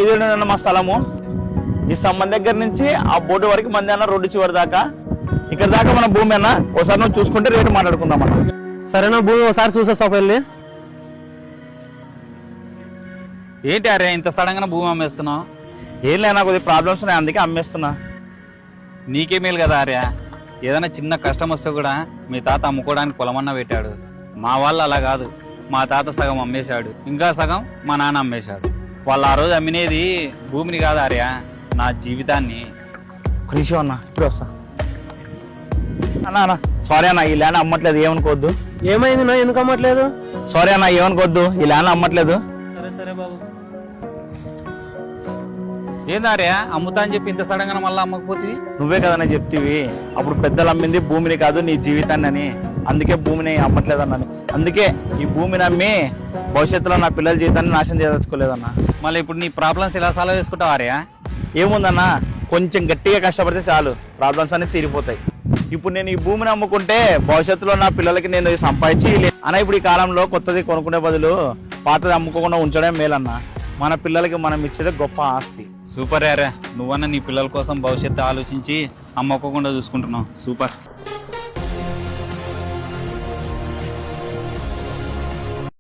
ఐదు మా స్థలము. ఈ స్తంభం దగ్గర నుంచి ఆ బోర్డు వరకు మంది అన్న, రోడ్డు చివరి దాకా. ఇక్కడ దాకా మన భూమి అన్న. ఒకసారి నువ్వు చూసుకుంటే రేటు మాట్లాడుకుందాం అన్న. సరేనా భూమి ఒకసారి చూసేస్తా వెళ్ళి. ఏంటి అరే ఇంత సడన్ గా భూమి అమ్మేస్తున్నావు? ఏం లేనా, కొద్దిగా ప్రాబ్లమ్స్ ఉన్నాయి, అందుకే అమ్మేస్తున్నా. నీకే మేలు కదా ఆర్య, ఏదైనా చిన్న కష్టం వస్తే కూడా మీ తాత అమ్ముకోవడానికి పొలమన్నా పెట్టాడు. మా వాళ్ళు అలా కాదు, మా తాత సగం అమ్మేశాడు, ఇంకా సగం మా నాన్న అమ్మేశాడు. వాళ్ళు ఆ రోజు అమ్మినేది భూమిని కాదు ఆర్య, నా జీవితాన్ని. ఒక నిమిషం అన్న, ఇప్పుడు వస్తా అన్న. అన్న సారీ అన్న, ఈ ల్యాండ్ అమ్మట్లేదు, ఏమనుకోవద్దు. ఏమైంది నా, ఎందుకు అమ్మట్లేదు? సారీ అన్న, ఏమనుకోవద్దు, ఈ ల్యాండ్ అమ్మట్లేదు. సరే సరే బాబు. ఏందార్య అమ్ముతా అని చెప్పి ఇంత సడన్ గా మళ్ళీ అమ్మకపోతే? నువ్వే కదన్నా చెప్తివి అప్పుడు, పెద్దలు అమ్మింది భూమిని కాదు నీ జీవితాన్ని అని. అందుకే భూమిని అమ్మట్లేదన్నాను. అందుకే ఈ భూమిని అమ్మి భవిష్యత్తులో నా పిల్లల జీవితాన్ని నాశనం చేయదలుచుకోలేదన్నా. మళ్ళీ ఇప్పుడు నీ ప్రాబ్లమ్స్ ఎలా సాల్వ్ చేసుకుంటావు ఆర్య? ఏముందన్నా, కొంచెం గట్టిగా కష్టపడితే చాలు, ప్రాబ్లమ్స్ అన్ని తీరిపోతాయి. ఇప్పుడు నేను ఈ భూమిని అమ్ముకుంటే భవిష్యత్తులో నా పిల్లలకి నేను సంపాదించి అన్న, ఇప్పుడు ఈ కాలంలో కొత్తది కొనుక్కునే బదులు పాతది అమ్ముకోకుండా ఉంచడం మేలన్నా. మన పిల్లలకి మనం ఇచ్చేది గొప్ప ఆస్తి. సూపర్ ఆర్య, నువ్వన్నా నీ పిల్లల కోసం భవిష్యత్తు ఆలోచించి అమ్మకోకుండా చూసుకుంటున్నావు. సూపర్.